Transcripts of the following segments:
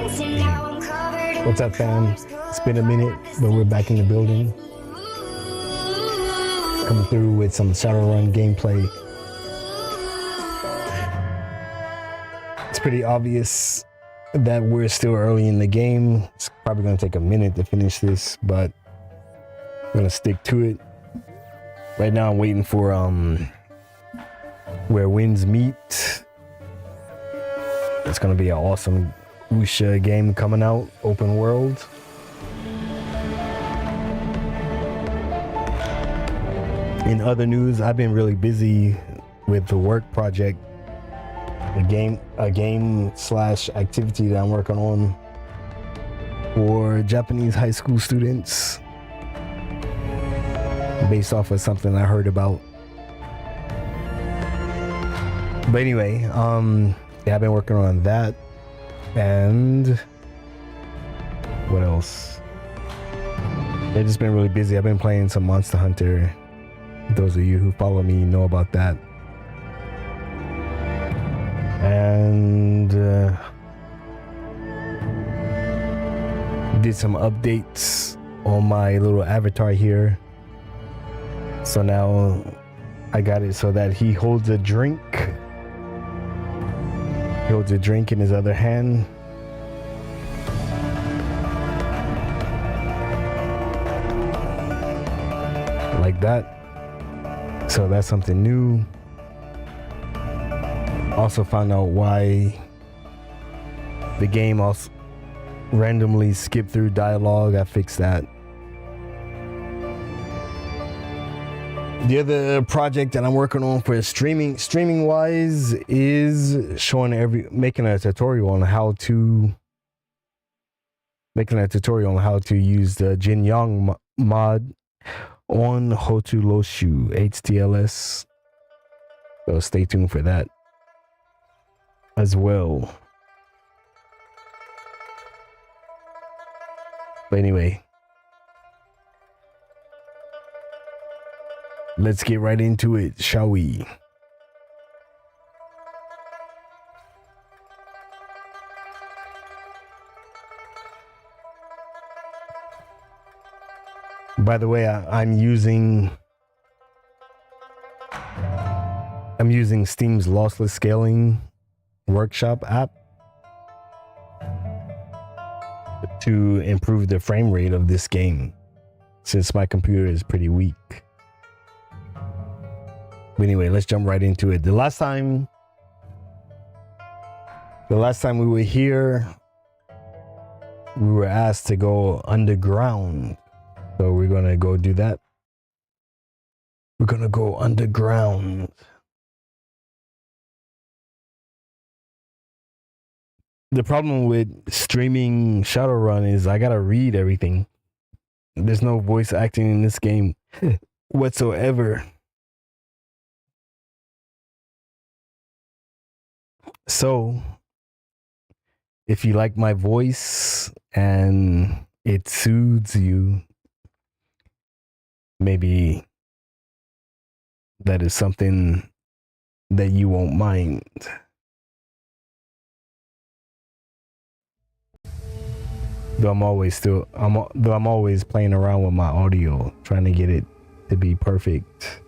What's up, fam? It's been a minute, but we're back in the building. Coming through with some Shadowrun gameplay. It's pretty obvious that we're still early in the game. It's probably going to take a minute to finish this, but I'm going to stick to it. Right now I'm waiting for Where Winds Meet. It's going to be an awesome Wuxia game coming out, open world. In other news, I've been really busy with the work project, a game slash activity that I'm working on for Japanese high school students, based off of something I heard about. But anyway, yeah, I've been working on that. And what else? I've just been really busy. I've been playing some Monster Hunter. Those of you who follow me know about that. And did some updates on my little avatar here. So now I got it so that he holds a drink. He holds a drink in his other hand. Like that. So that's something new. Also found out why the game also randomly skipped through dialogue. I fixed that. The other project that I'm working on for streaming wise is making a tutorial on how to use the Jianghu mod on Hotuloshu HTLS. So stay tuned for that as well. But anyway, let's get right into it, shall we? By the way, I'm using Steam's lossless scaling workshop app to improve the frame rate of this game, since my computer is pretty weak. But anyway, let's jump right into it. The last time we were here, we were asked to go underground. So we're gonna go do that. We're gonna go underground. The problem with streaming Shadowrun is I gotta read everything. There's no voice acting in this game whatsoever. So, if you like my voice and it soothes you, maybe that is something that you won't mind. Though I'm always playing around with my audio, trying to get it to be perfect.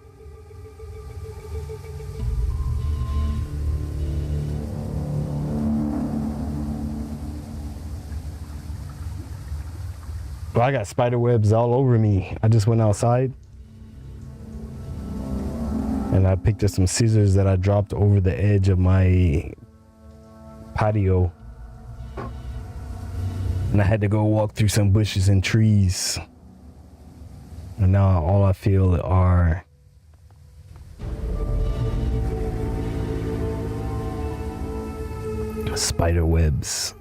Well, I got spider webs all over me. I just went outside and I picked up some scissors that I dropped over the edge of my patio. And I had to go walk through some bushes and trees. And now all I feel are spider webs.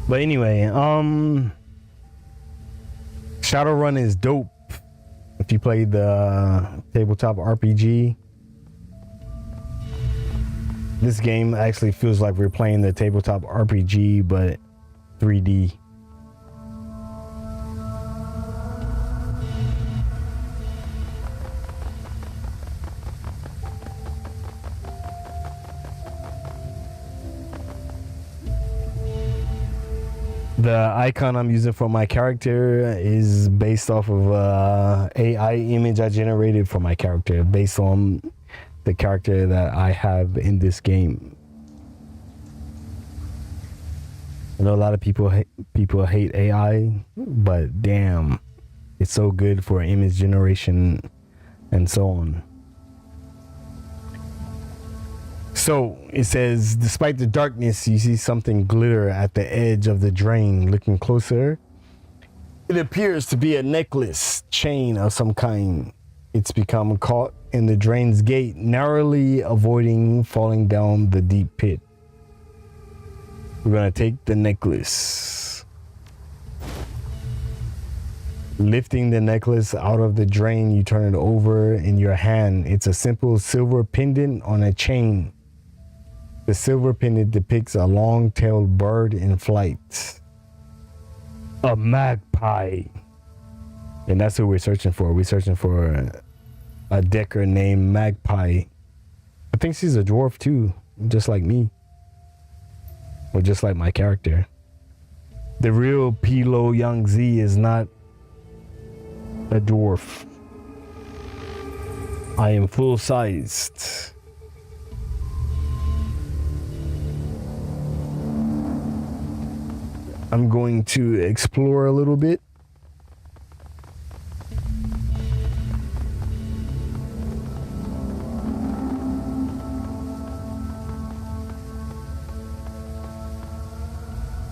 But anyway, Shadowrun is dope. If you play the tabletop RPG, this game actually feels like we're playing the tabletop RPG, but 3D. The icon I'm using for my character is based off of AI image I generated for my character, based on the character that I have in this game. I know a lot of people hate AI, but damn, it's so good for image generation and so on. So it says, despite the darkness, you see something glitter at the edge of the drain. Looking closer, it appears to be a necklace chain of some kind. It's become caught in the drain's gate, narrowly avoiding falling down the deep pit. We're gonna take the necklace. Lifting the necklace out of the drain, you turn it over in your hand. It's a simple silver pendant on a chain. The silver pendant depicts a long-tailed bird in flight. A magpie. And that's who we're searching for. We're searching for a decker named Magpie. I think she's a dwarf too, just like me. Or just like my character. The real Pilo Yangzi is not a dwarf. I am full-sized. I'm going to explore a little bit.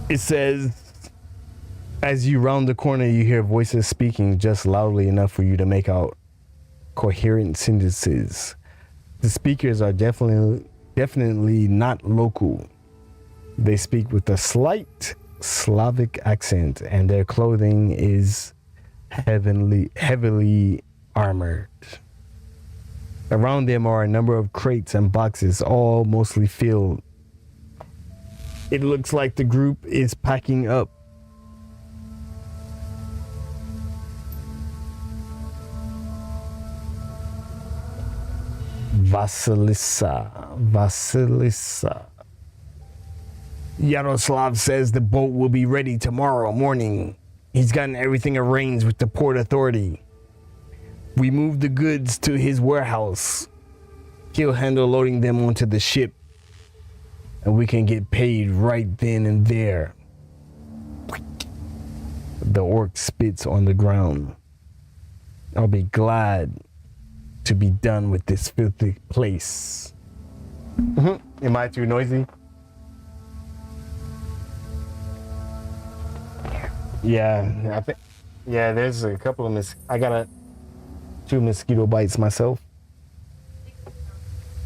It says, as you round the corner, you hear voices speaking just loudly enough for you to make out coherent sentences. The speakers are definitely not local. They speak with a slight Slavic accent, and their clothing is heavily armored. Around them are a number of crates and boxes, all mostly filled. It looks like the group is packing up. Vasilisa. Yaroslav says the boat will be ready tomorrow morning. He's gotten everything arranged with the port authority. We moved the goods to his warehouse. He'll handle loading them onto the ship, and we can get paid right then and there. The orc spits on the ground. I'll be glad to be done with this filthy place. Am I too noisy? Yeah, I think. Yeah, there's a couple of I got 2 mosquito bites myself.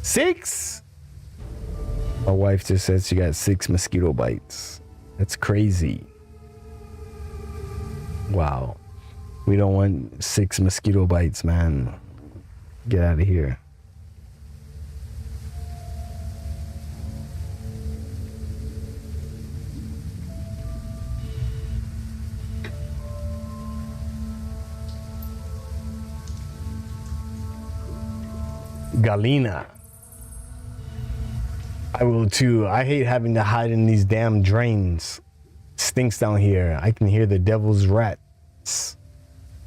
6? My wife just said she got 6 mosquito bites. That's crazy. Wow. We don't want 6 mosquito bites, man. Get out of here. Galina. I will too. I hate having to hide in these damn drains. Stinks down here. I can hear the devil's rats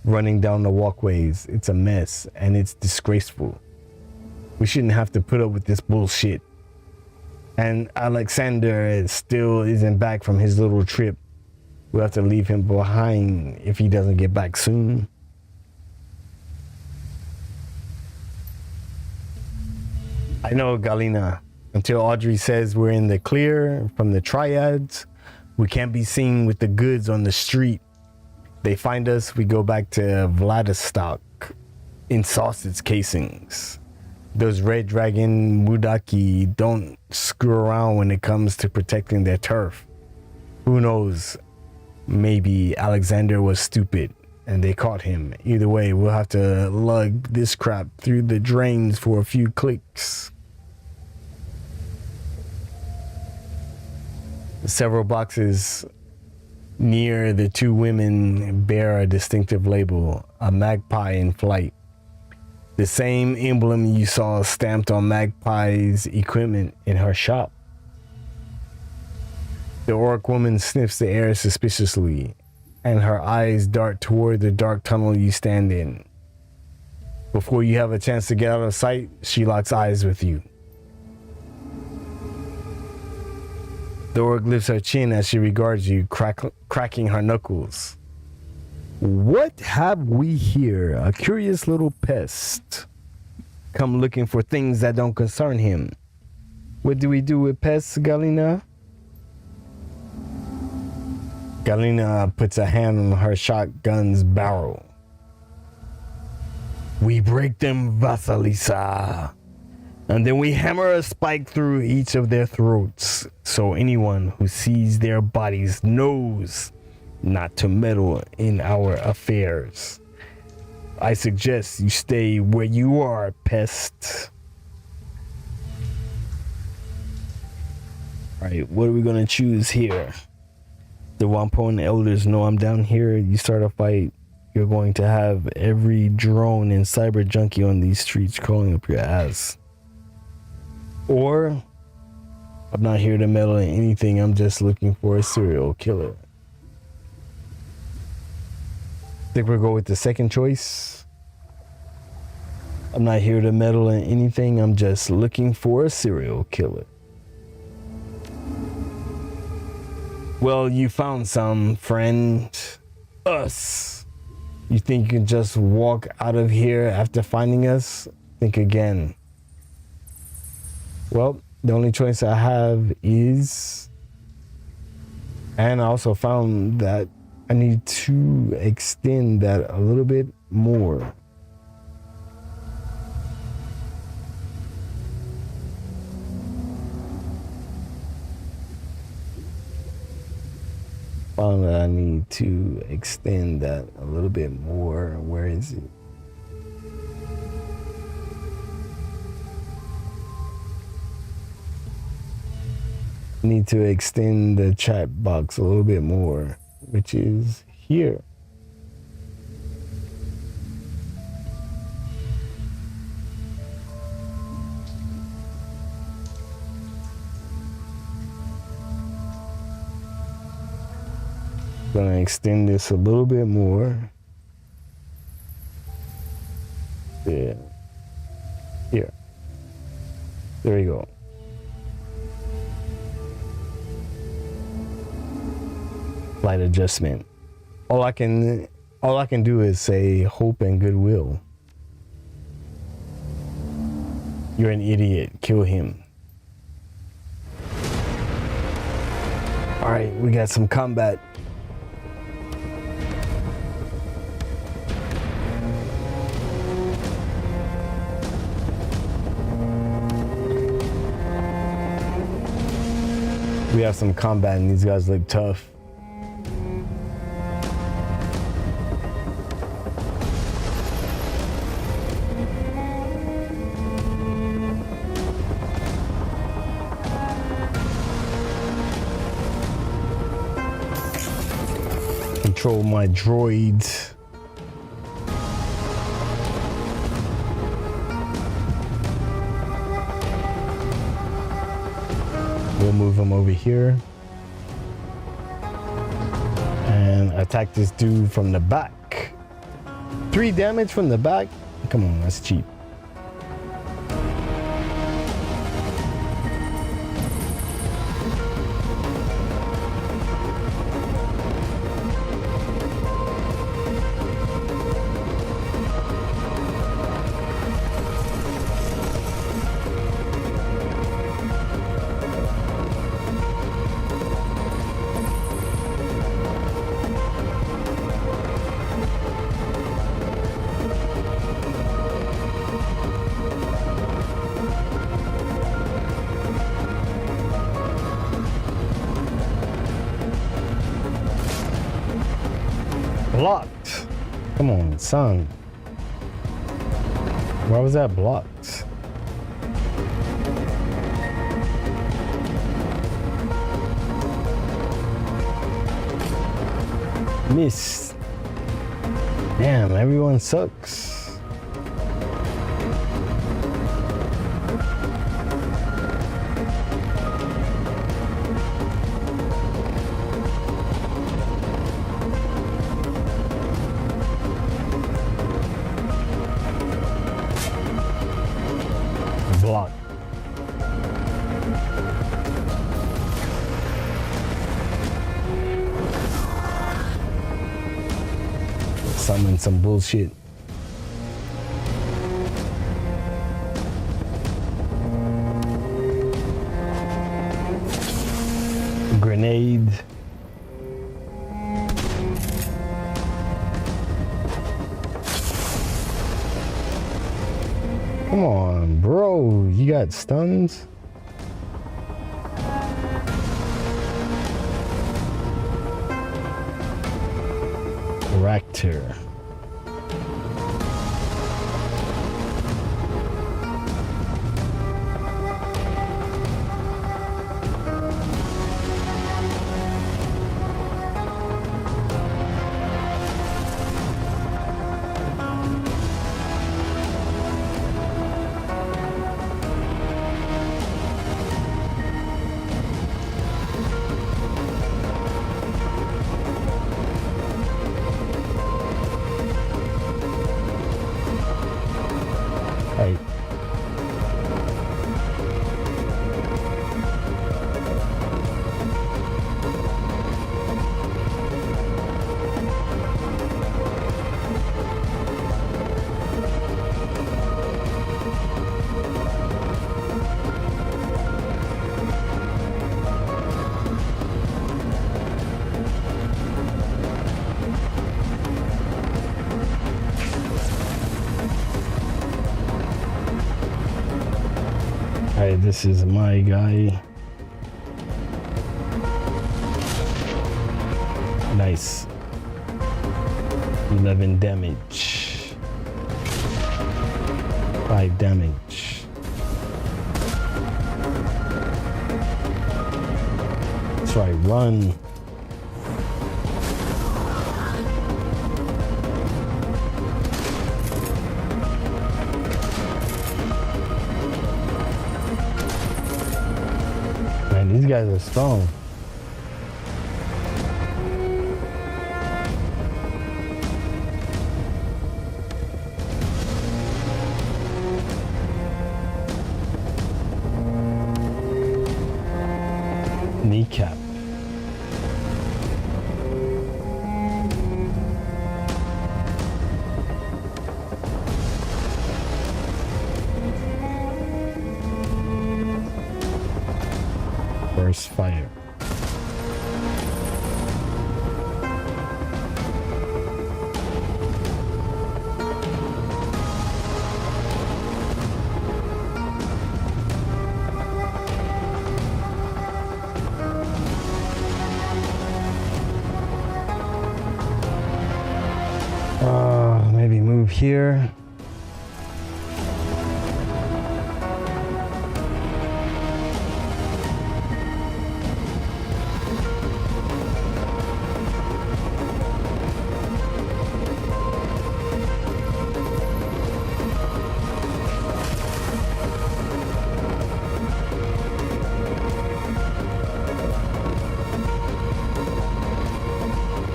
running down the walkways. It's a mess and it's disgraceful. We shouldn't have to put up with this bullshit. And Alexander still isn't back from his little trip. We'll have to leave him behind if he doesn't get back soon. I know, Galina. Until Audrey says we're in the clear from the triads, we can't be seen with the goods on the street. They find us, we go back to Vladivostok in sausage casings. Those red dragon Mudaki don't screw around when it comes to protecting their turf. Who knows? Maybe Alexander was stupid and they caught him. Either way, we'll have to lug this crap through the drains for a few clicks. Several boxes near the 2 women bear a distinctive label, a magpie in flight. The same emblem you saw stamped on Magpie's equipment in her shop. The orc woman sniffs the air suspiciously, and her eyes dart toward the dark tunnel you stand in. Before you have a chance to get out of sight, she locks eyes with you. The orc lifts her chin as she regards you, cracking her knuckles. What have we here? A curious little pest. Come looking for things that don't concern him. What do we do with pests, Galina? Galina puts a hand on her shotgun's barrel. We break them, Vasilisa. And then we hammer a spike through each of their throats, so anyone who sees their bodies knows not to meddle in our affairs. I suggest you stay where you are, pest. Alright, what are we gonna choose here? The Wampon elders know I'm down here. You start a fight, you're going to have every drone and cyber junkie on these streets crawling up your ass. Or, I'm not here to meddle in anything, I'm just looking for a serial killer. Think we'll go with the second choice. I'm not here to meddle in anything, I'm just looking for a serial killer. Well, you found some, friend. Us. You think you can just walk out of here after finding us? Think again. Well, the only choice I have is... And I also found that I need to extend that a little bit more. Found that I need to extend that a little bit more. Where is it? Need to extend the chat box a little bit more, which is here. Gonna extend this a little bit more. Yeah. Here. There you go. Slight adjustment. All I can do is say hope and goodwill. You're an idiot. Kill him. All right, we got some combat. We have some combat and these guys look tough. Control my droids. We'll move him over here and attack this dude from the back. 3 damage from the back? Come on, that's cheap. Blocked. Come on, son. Why was that blocked? Miss. Damn, everyone sucks. Summon some bullshit. Grenade. Come on, bro. You got stuns? Raptor. Hey. Alright, this is my guy. Nice. 11 damage. 5 damage. That's right, run. These guys are strong. Kneecap. Burst fire. Maybe move here.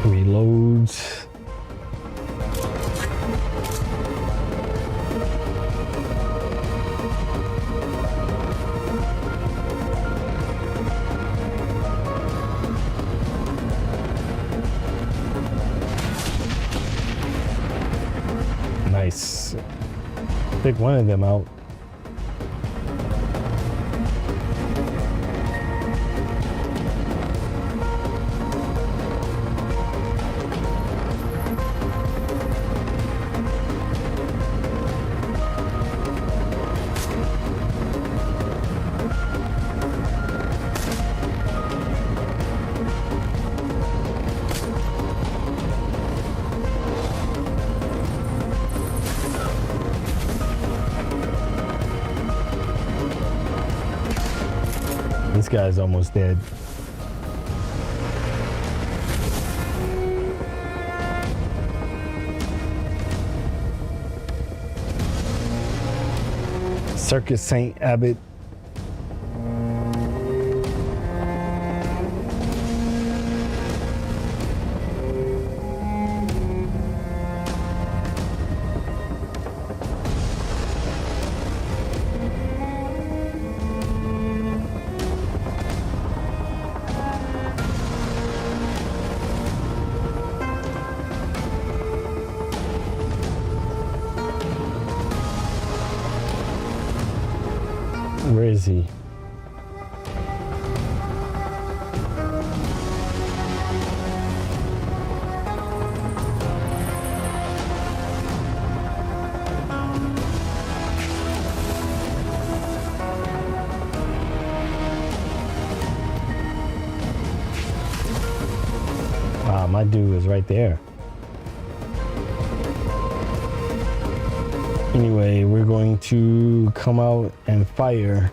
Reloads. Nice. Pick one of them out. This guy's almost dead. Circus Saint Abbot. is he? Wow, my dude is right there. Anyway, we're going to come out and fire.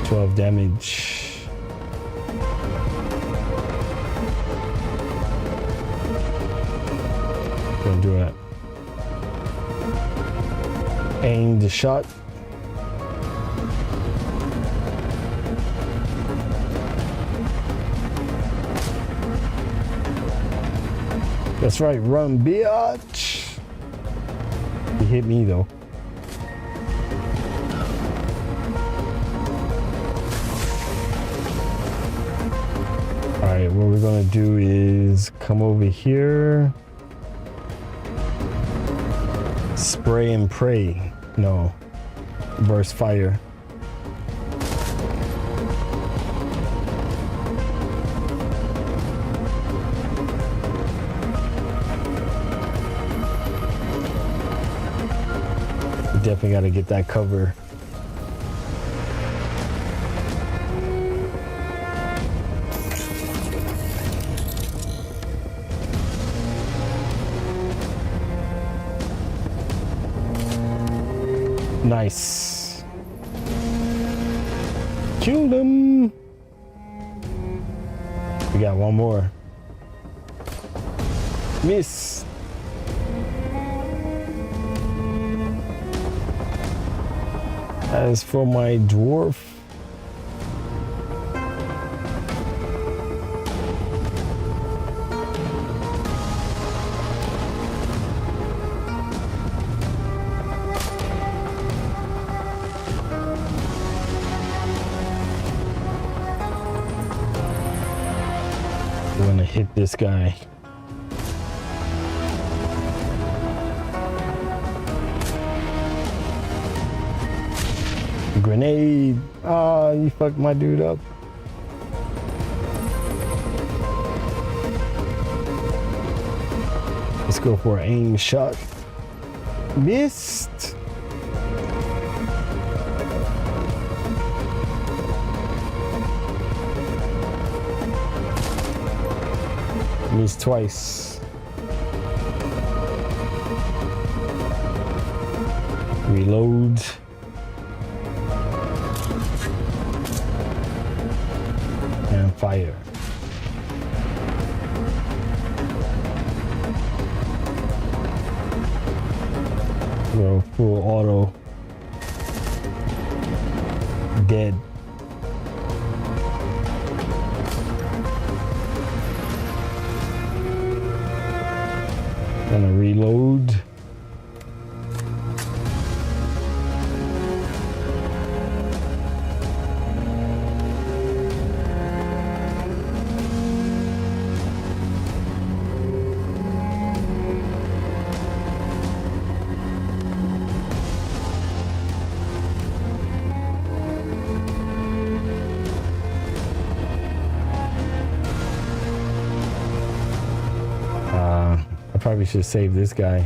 $12 damage. Gonna do it. Aim the shot. That's right, run, bitch. He hit me though. Alright, what we're gonna do is come over here. Spray and pray. No. Burst fire. Definitely got to get that cover. Nice. Killed him. We got one more. Miss. As for my dwarf, I'm gonna hit this guy. Grenade. Ah, you fucked my dude up. Let's go for an aim shot. Missed. Missed twice. Reload. And fire. Go full auto. Dead. Gonna reload. I probably should save this guy.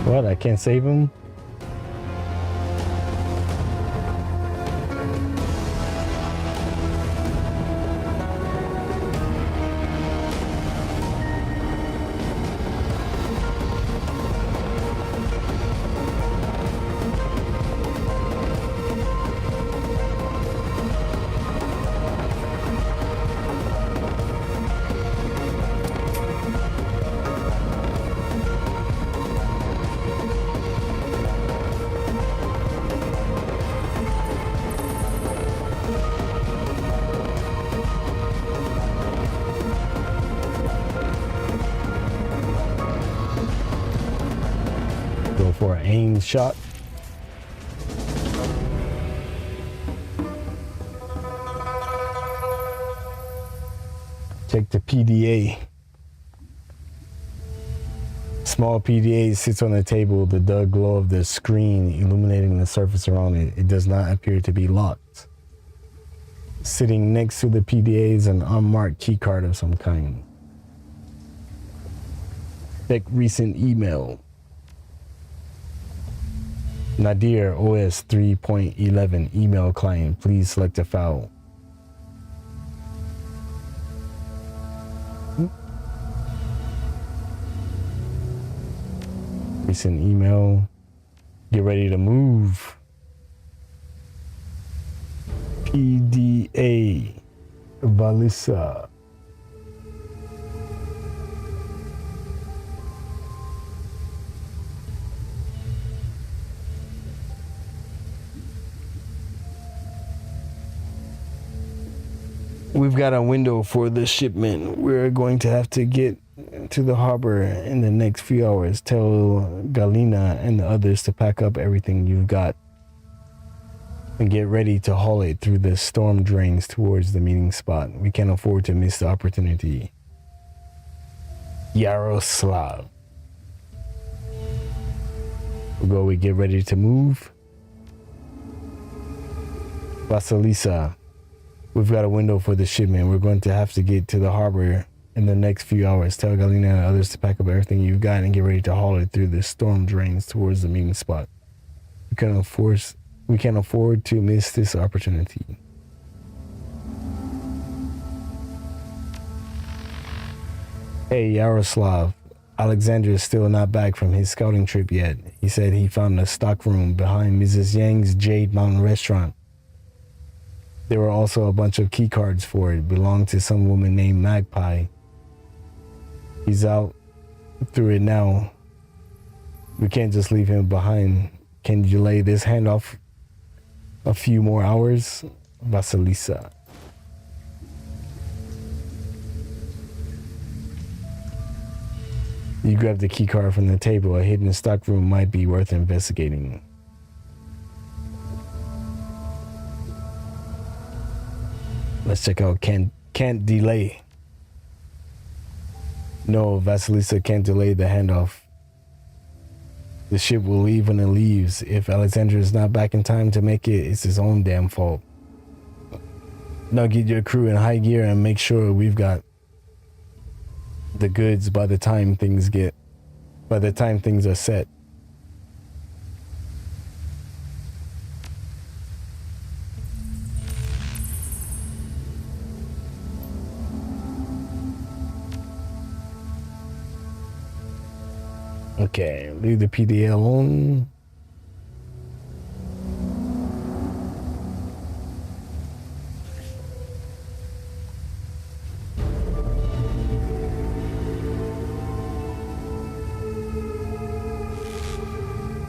What? I can't save him? For an aim shot. Check the PDA. Small PDA sits on the table, the dull glow of the screen illuminating the surface around it. It does not appear to be locked. Sitting next to the PDA is an unmarked keycard of some kind. Check recent email. Nadir OS 3.11 email client. Please select a file. Recent email. Get ready to move. PDA Valisa. We've got a window for the shipment. We're going to have to get to the harbor in the next few hours. Tell Galina and the others to pack up everything you've got and get ready to haul it through the storm drains towards the meeting spot. We can't afford to miss the opportunity. Yaroslav. We get ready to move. Vasilisa. We've got a window for the shipment. We're going to have to get to the harbor in the next few hours. Tell Galina and others to pack up everything you've got and get ready to haul it through the storm drains towards the meeting spot. We can't afford to miss this opportunity. Hey, Yaroslav. Alexander is still not back from his scouting trip yet. He said he found a stock room behind Mrs. Yang's Jade Mountain restaurant. There were also a bunch of key cards for it. Belonged to some woman named Magpie. He's out through it now. We can't just leave him behind. Can you lay this handoff a few more hours? Vasilisa. You grab the key card from the table. A hidden stock room might be worth investigating. Let's check out can't delay. No, Vasilisa can't delay the handoff. The ship will leave when it leaves. If Alexander is not back in time to make it, it's his own damn fault. Now get your crew in high gear and make sure we've got the goods by the time things are set. Okay, leave the PDA alone.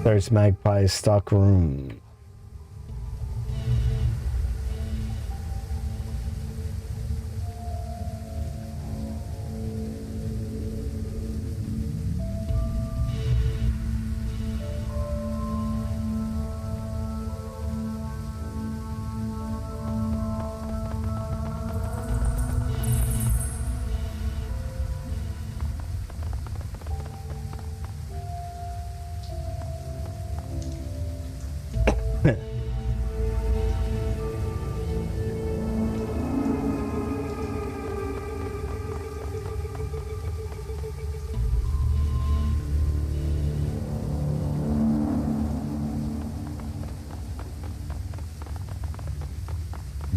There's Magpie's stock room.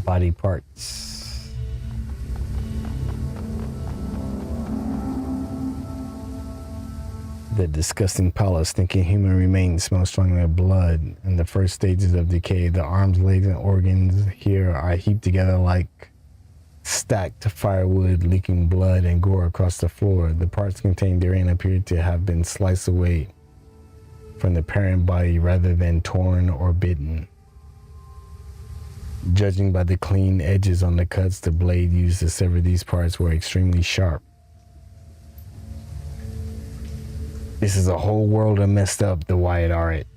Body parts. The disgusting pallor, stinking human remains smell strongly of blood. In the first stages of decay, the arms, legs, and organs here are heaped together like stacked firewood, leaking blood and gore across the floor. The parts contained therein appear to have been sliced away from the parent body rather than torn or bitten. Judging by the clean edges on the cuts, the blade used to sever these parts were extremely sharp. This is a whole world of messed up, the Wyatt Arrett.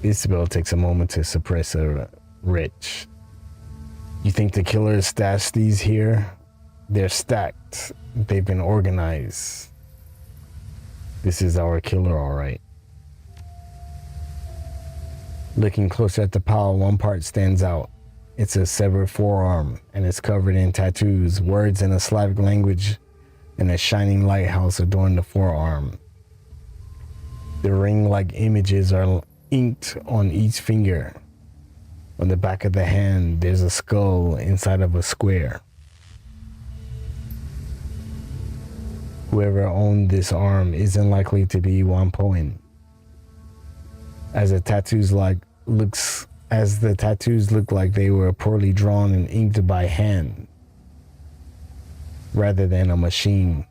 Isabel takes a moment to suppress a retch. You think the killer stashed these here? They're stacked. They've been organized. This is our killer, all right. Looking closer at the pile, one part stands out. It's a severed forearm, and it's covered in tattoos. Words in a Slavic language and a shining lighthouse adorn the forearm. The ring-like images are inked on each finger. On the back of the hand, there's a skull inside of a square. Whoever owned this arm isn't likely to be Wampoin, as the tattoos look like they were poorly drawn and inked by hand rather than a machine.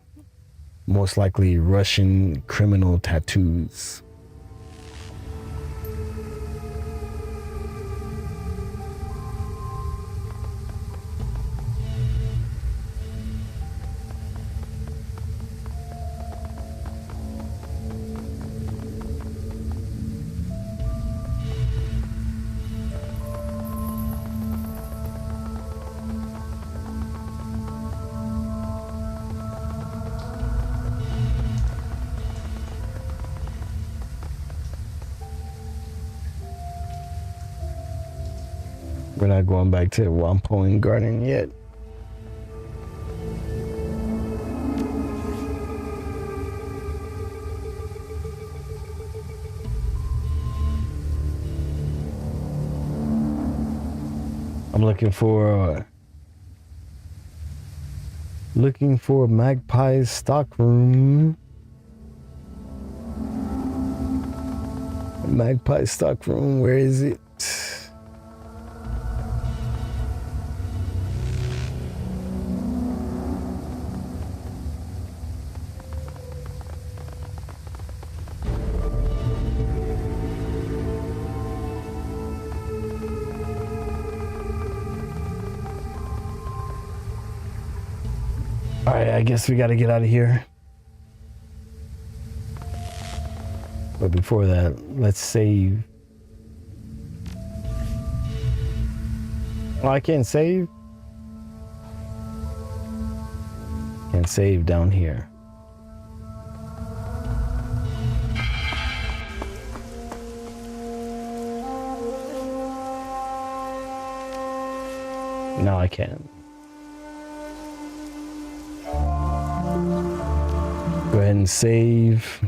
Most likely Russian criminal tattoos. We're not going back to Wampoin Garden yet. I'm looking for Magpie's stockroom. Magpie's stockroom, where is it? Alright, I guess we gotta get out of here. But before that, let's save. Oh, I can't save? Can't save down here. No, I can't. Go ahead and save.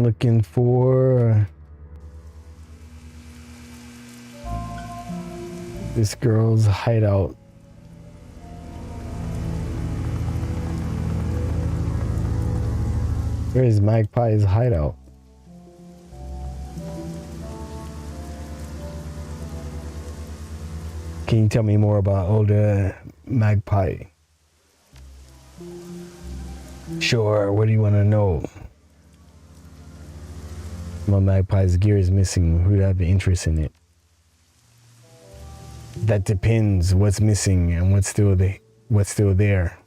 Looking for this girl's hideout. Where is Magpie's hideout? Can you tell me more about older Magpie? Sure, what do you want to know? My Magpie's gear is missing. Who'd have interest in it? That depends. What's missing and what's still there.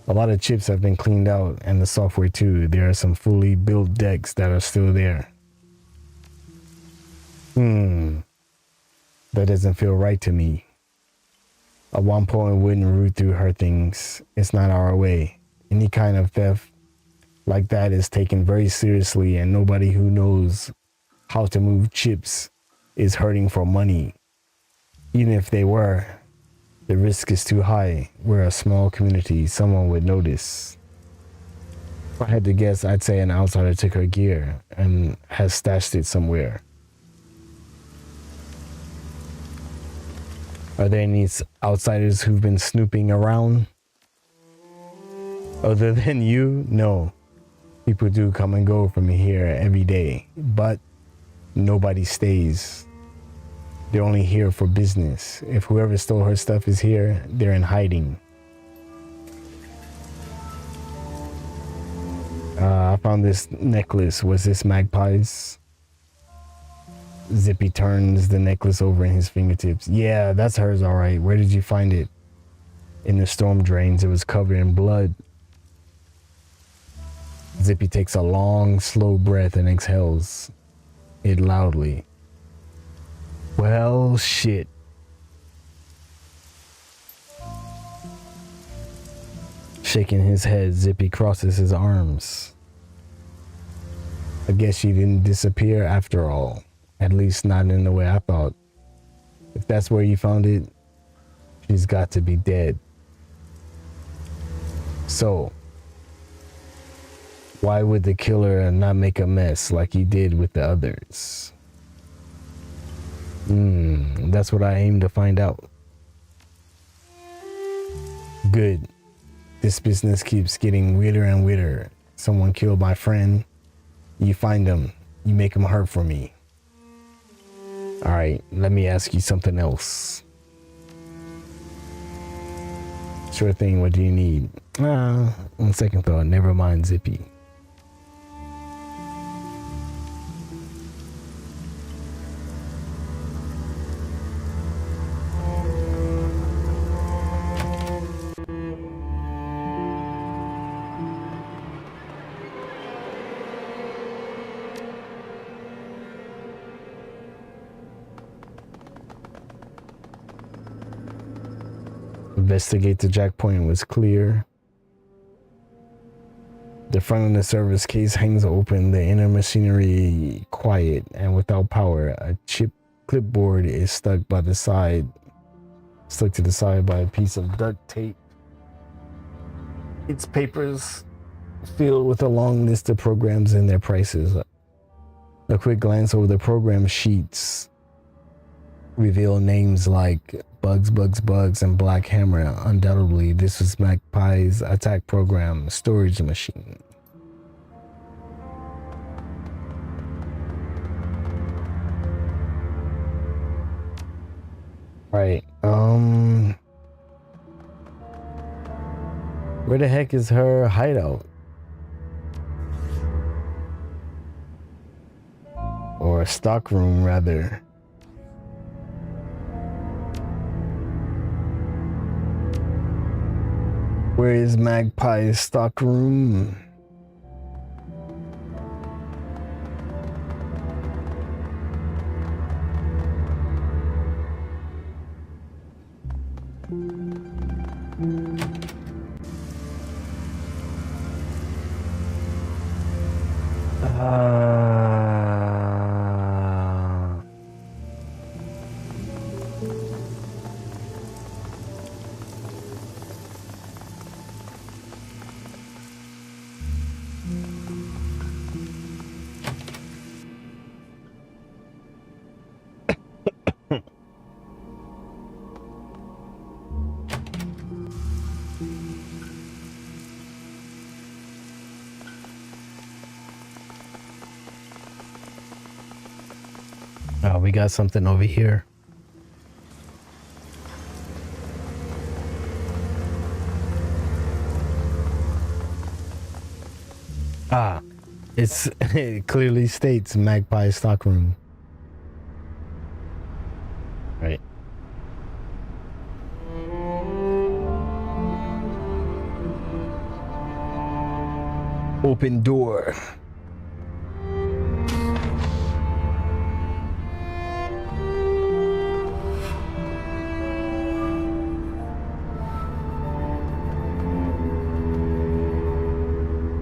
A lot of chips have been cleaned out, and the software too. There are some fully built decks that are still there. That doesn't feel right to me. A Wampoin wouldn't root through her things. It's not our way. Any kind of theft like that is taken very seriously, and nobody who knows how to move chips is hurting for money. Even if they were, the risk is too high. We're a small community. Someone would notice. If I had to guess, I'd say an outsider took her gear and has stashed it somewhere. Are there any outsiders who've been snooping around? Other than you? No. People do come and go from here every day, but nobody stays. They're only here for business. If whoever stole her stuff is here, they're in hiding. I found this necklace. Was this Magpie's? Zippy turns the necklace over in his fingertips. Yeah, that's hers, all right. Where did you find it? In the storm drains. It was covered in blood. Zippy takes a long, slow breath and exhales it loudly. Well, shit. Shaking his head, Zippy crosses his arms. I guess she didn't disappear after all. At least not in the way I thought. If that's where you found it, she's got to be dead. So, why would the killer not make a mess like he did with the others? That's what I aim to find out. Good. This business keeps getting weirder and weirder. Someone killed my friend. You find him. You make him hurt for me. Alright, let me ask you something else. Sure thing, what do you need? On second thought, never mind, Zippy. Investigate the jack point was clear. The front of the service case hangs open, the inner machinery quiet and without power. A clipboard is stuck to the side by a piece of duct tape. Its papers filled with a long list of programs and their prices. A quick glance over the program sheets reveal names like Bugs, and Black Hammer. Undoubtedly, this was Magpie's attack program storage machine. Right, where the heck is her hideout? Or stock room, rather. Where is Magpie's stock room? Oh, we got something over here. It clearly states Magpie stockroom. Right. Open door.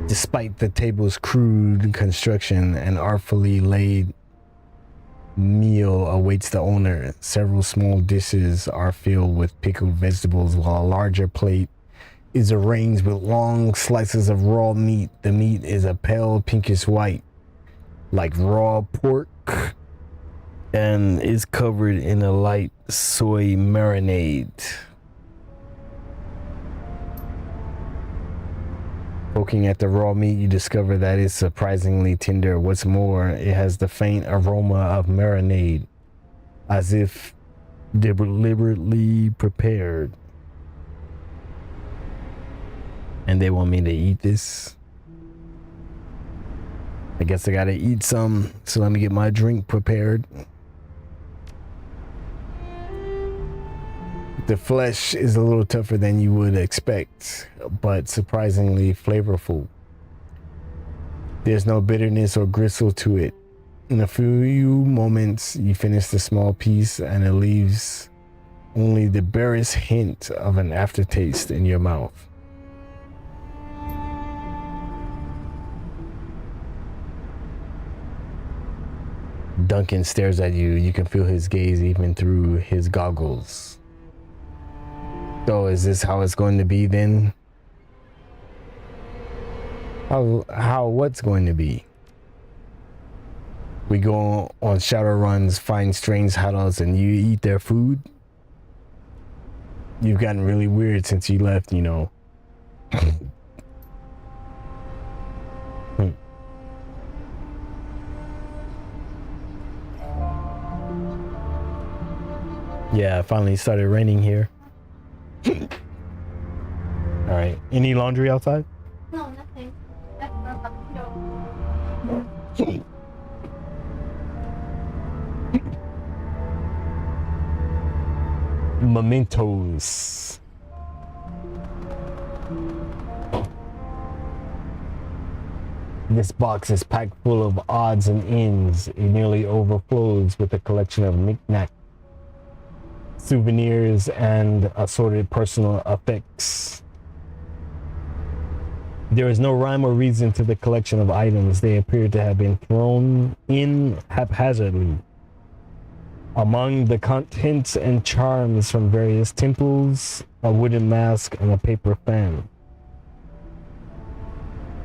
Despite the table's crude construction, an artfully laid meal awaits the owner. Several small dishes are filled with pickled vegetables, while a larger plate is arranged with long slices of raw meat. The meat is a pale pinkish white, like raw pork, and is covered in a light soy marinade. Poking at the raw meat, you discover that it's surprisingly tender. What's more, it has the faint aroma of marinade. as if deliberately prepared. And they want me to eat this. I guess I gotta eat some, so let me get my drink prepared. The flesh is a little tougher than you would expect, but surprisingly flavorful. There's no bitterness or gristle to it. In a few moments, you finish the small piece and it leaves only the barest hint of an aftertaste in your mouth. Duncan stares at you. You can feel his gaze even through his goggles. So is this how it's going to be then? What's going to be? We go on Shadowruns, find strange hideouts, and you eat their food? You've gotten really weird since you left, you know. Yeah, it finally started raining here. All right. Any laundry outside? No, nothing. Mementos. This box is packed full of odds and ends. It nearly overflows with a collection of knickknacks, souvenirs, and assorted personal effects. There is no rhyme or reason to the collection of items. They appear to have been thrown in haphazardly. Among the contents and charms from various temples, a wooden mask and a paper fan.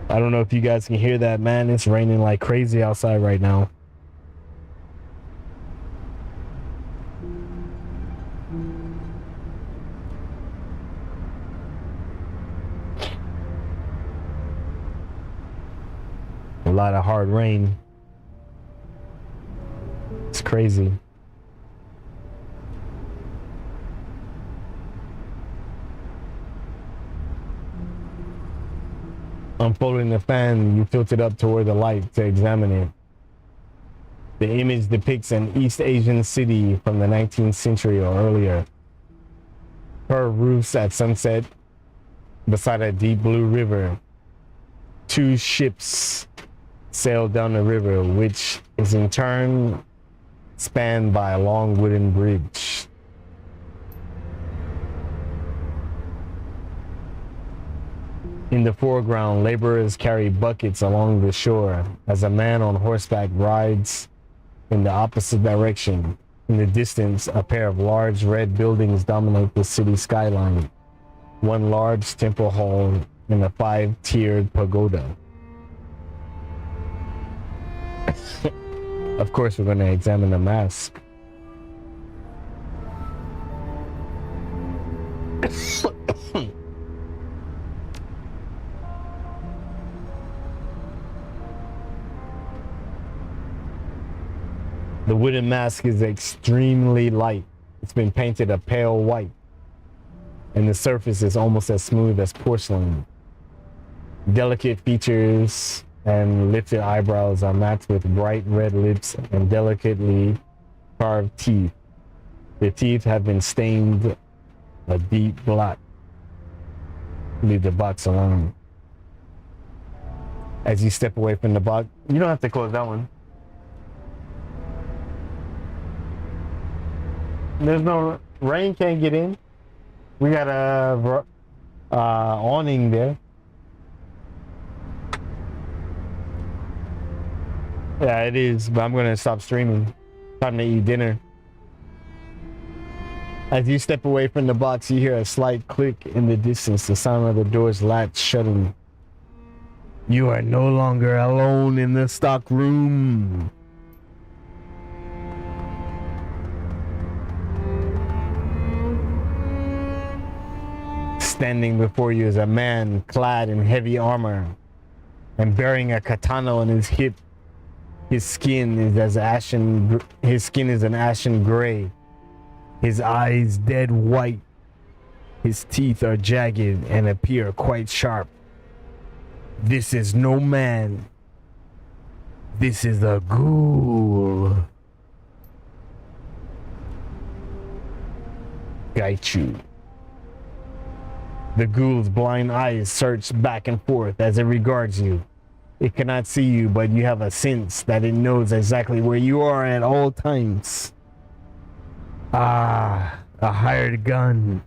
I don't know if you guys can hear that, man. It's raining like crazy outside right now. A lot of hard rain. It's crazy. Unfolding the fan, you tilt it up toward the light to examine it. The image depicts an East Asian city from the 19th century or earlier. Curved roofs at sunset beside a deep blue river. Two ships sail down the river, which is in turn spanned by a long wooden bridge. In the foreground, laborers carry buckets along the shore as a man on horseback rides in the opposite direction. In the distance, a pair of large red buildings dominate the city skyline. One large temple hall and a 5-tiered pagoda. Of course, we're going to examine the mask. The wooden mask is extremely light. It's been painted a pale white, and the surface is almost as smooth as porcelain. Delicate features and lifted eyebrows are matched with bright red lips and delicately carved teeth. The teeth have been stained a deep black. Leave the box alone. As you step away from the box, you don't have to close that one. There's no rain, can't get in. We got a awning there. Yeah, it is, but I'm gonna stop streaming. Time to eat dinner. As you step away from the box, you hear a slight click in the distance, the sound of the door's latch shutting. You are no longer alone in the stock room. Standing before you is a man clad in heavy armor and bearing a katana on his hip. His skin is an ashen gray. His eyes dead white. His teeth are jagged and appear quite sharp. This is no man. This is a ghoul. Gaichu. The ghoul's blind eyes search back and forth as it regards you. It cannot see you, but you have a sense that it knows exactly where you are at all times. Ah, a hired gun.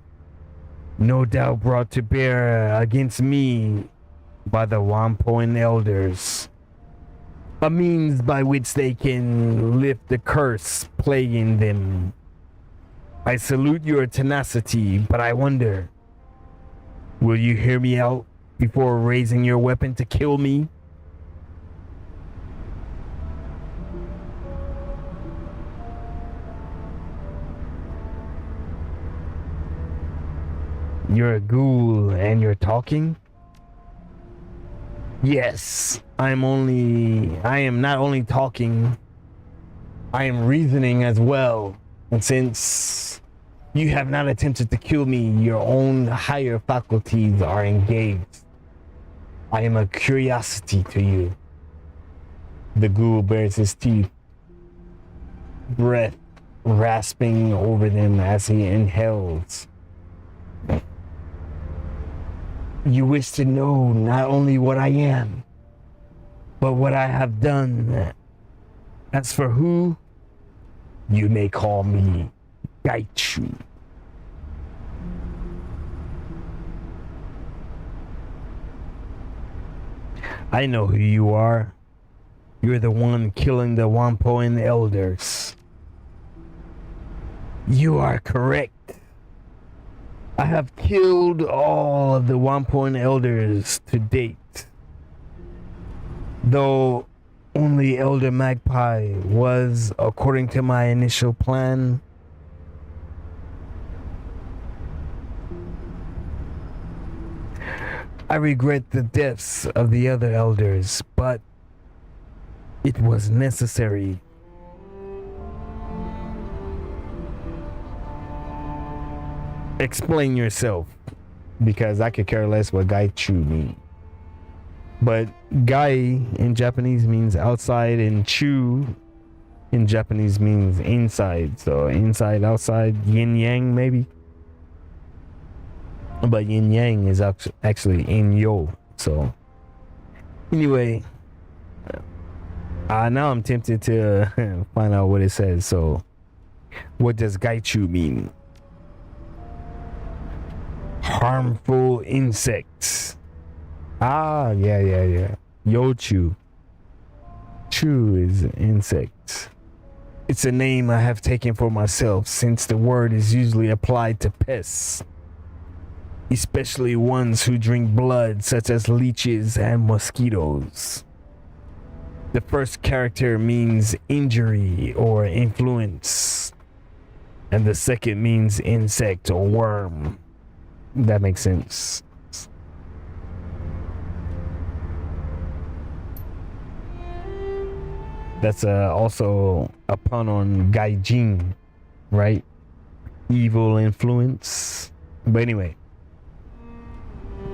No doubt brought to bear against me by the Wampoin elders. A means by which they can lift the curse plaguing them. I salute your tenacity, but I wonder, will you hear me out before raising your weapon to kill me? You're a ghoul and you're talking? Yes, I am not only talking, I am reasoning as well. And since you have not attempted to kill me, your own higher faculties are engaged. I am a curiosity to you. The ghoul bares his teeth, breath rasping over them as he inhales. You wish to know not only what I am, but what I have done. As for who, you may call me Gaichu. I know who you are. You're the one killing the Wampoin elders. You are correct. I have killed all of the Wampoin elders to date. Though only Elder Magpie was, according to my initial plan, I regret the deaths of the other elders, but it was necessary. Explain yourself, because I could care less what Gaichu means. But Gai in Japanese means outside, and Chu in Japanese means inside. So inside, outside, yin yang maybe. But yin yang is actually in yo. So anyway, now I'm tempted to find out what it says. So what does Gaichu mean? Harmful insects. Yeah. Yochu. Chu is insects. It's a name I have taken for myself since the word is usually applied to pests, especially ones who drink blood, such as leeches and mosquitoes. The first character means injury or influence, and the second means insect or worm. That makes sense. That's also a pun on gaijin, right? Evil influence. But anyway,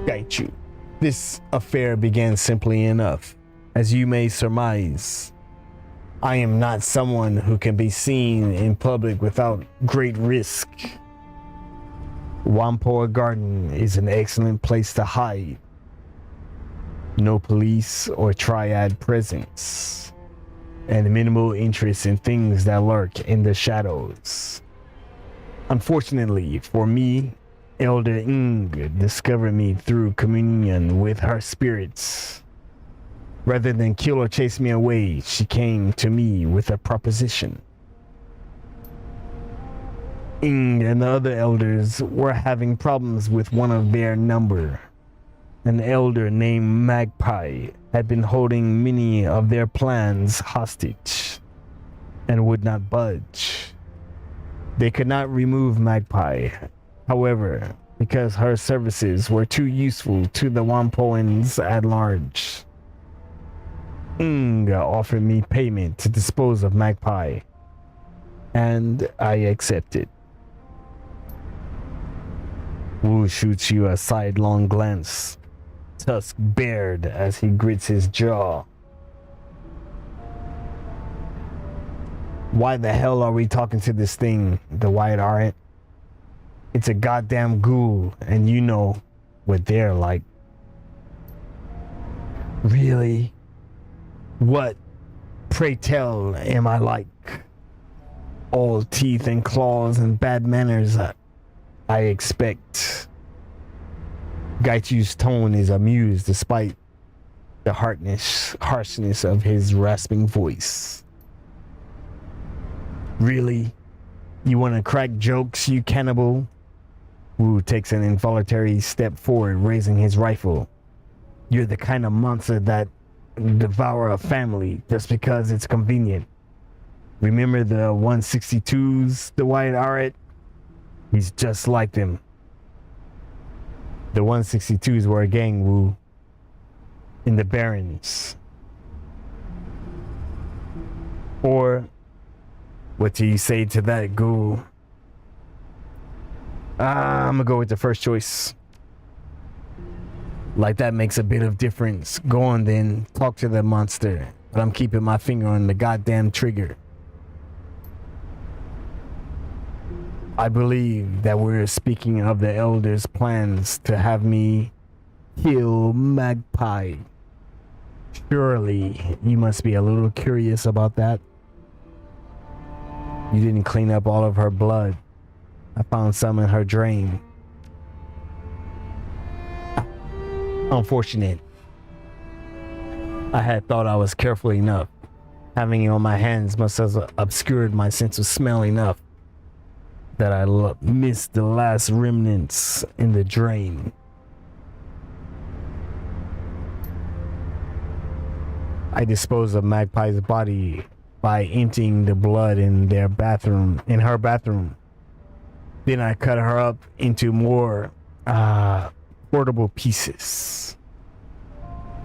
Gaichu. This affair began simply enough. As you may surmise, I am not someone who can be seen in public without great risk. Wampoa Garden is an excellent place to hide. No police or triad presence, and minimal interest in things that lurk in the shadows. Unfortunately for me, Elder Ng discovered me through communion with her spirits. Rather than kill or chase me away, she came to me with a proposition. Ng and the other elders were having problems with one of their number. An elder named Magpie had been holding many of their plans hostage and would not budge. They could not remove Magpie, however, because her services were too useful to the Wampoans at large. Ng offered me payment to dispose of Magpie, and I accepted. Wu shoots you a sidelong glance, tusk bared as he grits his jaw. Why the hell are we talking to this thing, the White Aren't? It's a goddamn ghoul, and you know what they're like. Really? What, pray tell, am I like? All teeth and claws and bad manners, I expect. Gaichu's tone is amused despite the harshness of his rasping voice. Really? You want to crack jokes, you cannibal? Wu takes an involuntary step forward, raising his rifle. You're the kind of monster that devour a family just because it's convenient. Remember the 162s, the White Aren't? He's just like them. The 162s were a gang, Wu, in the Barrens. Or, what do you say to that, ghoul? I'm gonna go with the first choice. Like that makes a bit of difference. Go on then, talk to the monster. But I'm keeping my finger on the goddamn trigger. I believe that we're speaking of the Elder's plans to have me kill Magpie. Surely you must be a little curious about that. You didn't clean up all of her blood. I found some in her drain. Unfortunate. I had thought I was careful enough. Having it on my hands must have obscured my sense of smell enough that I missed the last remnants in the drain. I disposed of Magpie's body by emptying the blood in her bathroom. Then I cut her up into more portable pieces.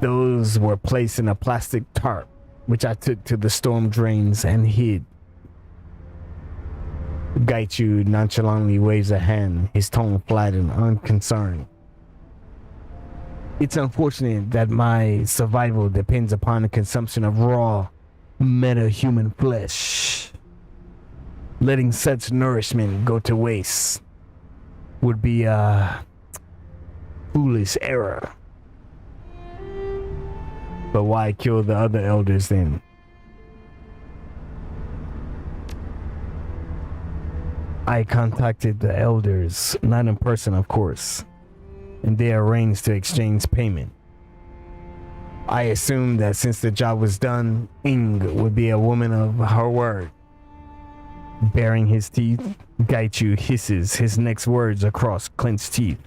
Those were placed in a plastic tarp, which I took to the storm drains and hid. Gaichu nonchalantly waves a hand, his tone flat and unconcerned. It's unfortunate that my survival depends upon the consumption of raw, meta-human flesh. Letting such nourishment go to waste would be a foolish error. But why kill the other elders then? I contacted the elders, not in person of course, and they arranged to exchange payment. I assumed that since the job was done, Ing would be a woman of her word. Baring his teeth, Gaichu hisses his next words across clenched teeth.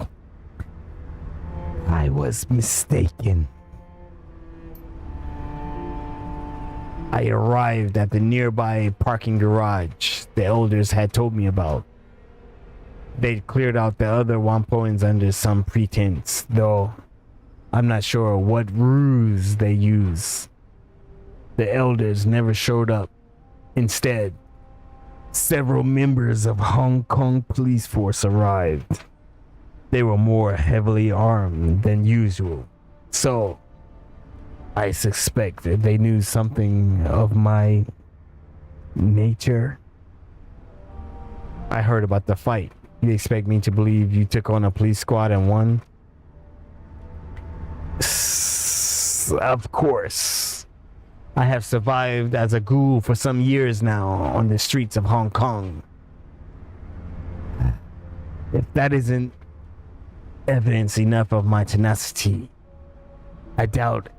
I was mistaken. I arrived at the nearby parking garage the elders had told me about. They'd cleared out the other Wampoins under some pretense, though I'm not sure what ruse they use. The elders never showed up. Instead, several members of Hong Kong police force arrived. They were more heavily armed than usual, so I suspect that they knew something of my nature. I heard about the fight. You expect me to believe you took on a police squad and won? Of course. I have survived as a ghoul for some years now on the streets of Hong Kong. If that isn't evidence enough of my tenacity, I doubt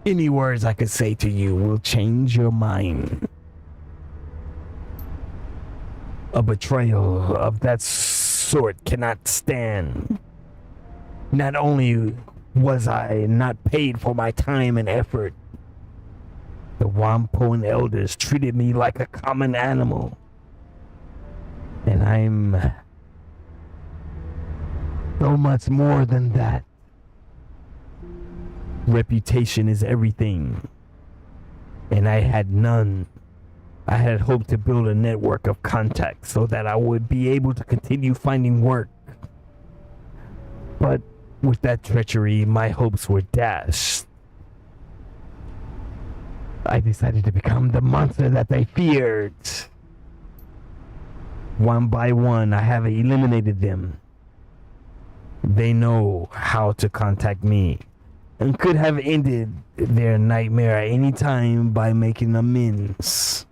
any words I could say to you will change your mind. A betrayal of that sort cannot stand. Not only was I not paid for my time and effort, the Wampoin elders treated me like a common animal. And I'm so much more than that. Reputation is everything. and I had none. I had hoped to build a network of contacts so that I would be able to continue finding work. But with that treachery, my hopes were dashed. I decided to become the monster that they feared. One by one, I have eliminated them. They know how to contact me and could have ended their nightmare at any time by making amends.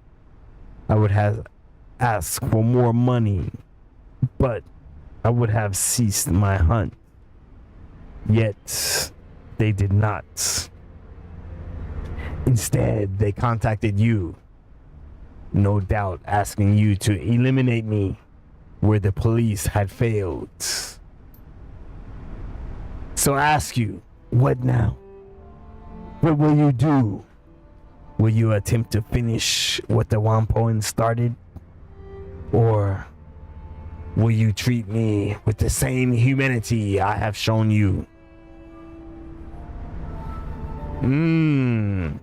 I would have asked for more money, but I would have ceased my hunt. Yet, they did not. Instead, they contacted you, no doubt asking you to eliminate me where the police had failed. So I ask you, what now? What will you do? Will you attempt to finish what the Wampoan started? Or will you treat me with the same humanity I have shown you? I'm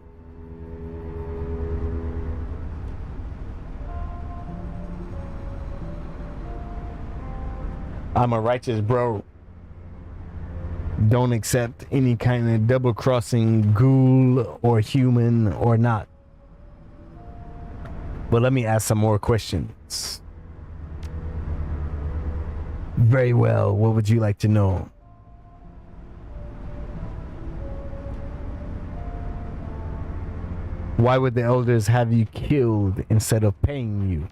a righteous bro. Don't accept any kind of double-crossing ghoul or human or not. But let me ask some more questions. Very well, what would you like to know? Why would the elders have you killed instead of paying you?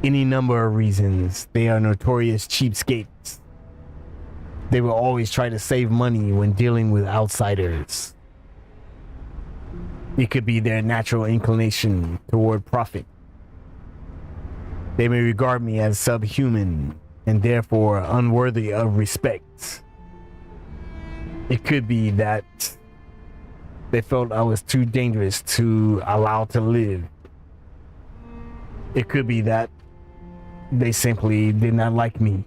Any number of reasons. They are notorious cheapskates. They will always try to save money when dealing with outsiders. It could be their natural inclination toward profit. They may regard me as subhuman and therefore unworthy of respect. It could be that they felt I was too dangerous to allow to live. It could be that they simply did not like me.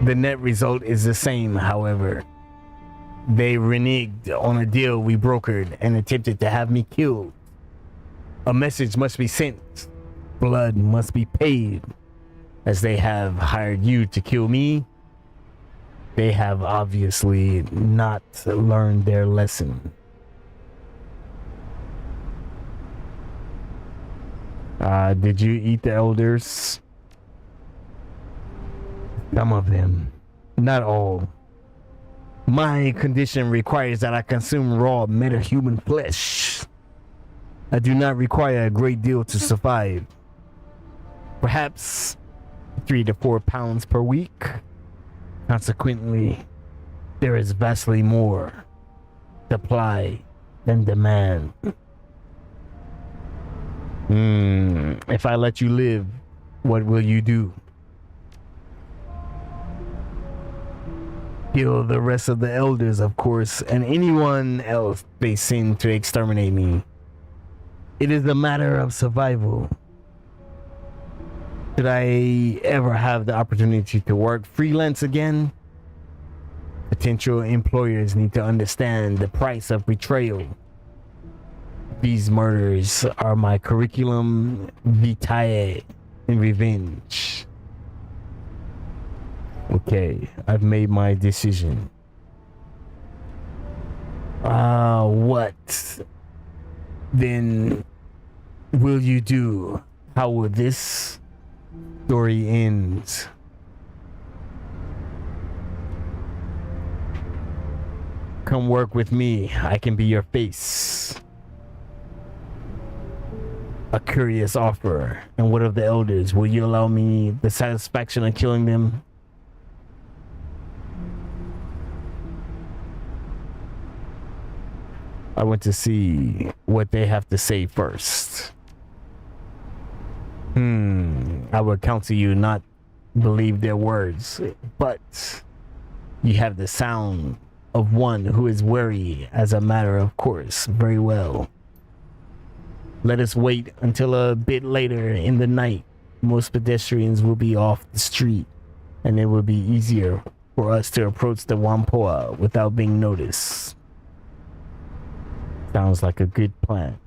The net result is the same, however. They reneged on a deal we brokered and attempted to have me killed. A message must be sent. Blood must be paid. As they have hired you to kill me, they have obviously not learned their lesson. Did you eat the elders? Some of them, not all. My condition requires that I consume raw metahuman flesh. I do not require a great deal to survive. Perhaps 3 to 4 pounds per week. Consequently, there is vastly more supply than demand. If I let you live, what will you do? Kill the rest of the elders, of course, and anyone else they send to exterminate me. It is a matter of survival. Should I ever have the opportunity to work freelance again, potential employers need to understand the price of betrayal. These murders are my curriculum vitae in revenge. Okay, I've made my decision. What then will you do? How will this story end? Come work with me. I can be your face. A curious offer. And what of the elders? Will you allow me the satisfaction of killing them? I want to see what they have to say first. I would counsel you not believe their words, but you have the sound of one who is wary as a matter of course. Very well. Let us wait until a bit later in the night. Most pedestrians will be off the street, and it will be easier for us to approach the Wampoa without being noticed. Sounds like a good plan.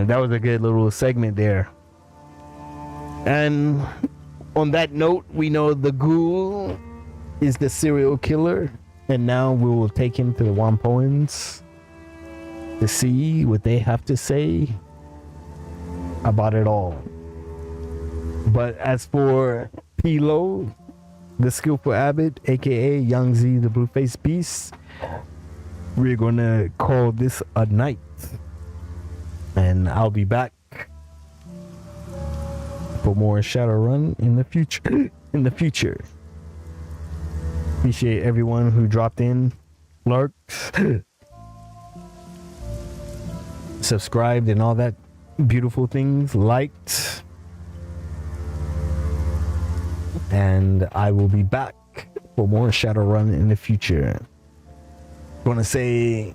That was a good little segment there. And on that note, we know the ghoul is the serial killer, and now we will take him to the Wampoans to see what they have to say about it all. But as for Pilo, the skillful abbot, aka Young Z, the blue-faced beast, we're gonna call this a night. And I'll be back for more Shadowrun in the future. Appreciate everyone who dropped in, lurked, subscribed, and all that beautiful things, liked. And I will be back for more Shadowrun in the future. Want to say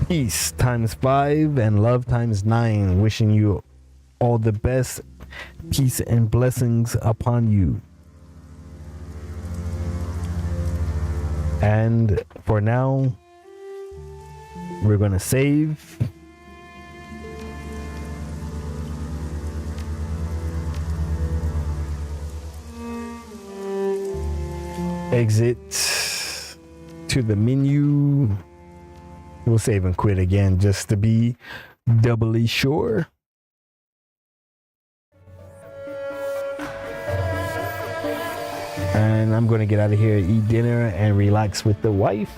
peace times 5 and love times 9. Wishing you all the best, peace and blessings upon you. And for now, we're gonna save. Exit to the menu. We'll save and quit again just to be doubly sure. And I'm gonna get out of here, eat dinner, and relax with the wife.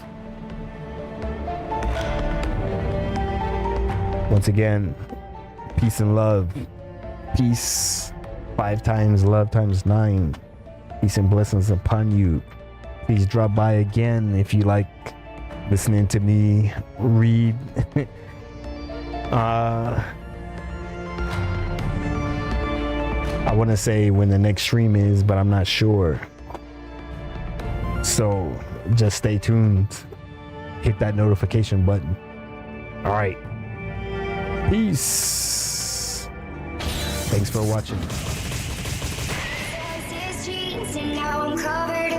Once again, peace and love. Peace 5 times, love times 9. Peace and blessings upon you. Please drop by again if you like listening to me read. I want to say when the next stream is, but I'm not sure. So just stay tuned. Hit that notification button. All right. Peace. Thanks for watching. And now I'm covered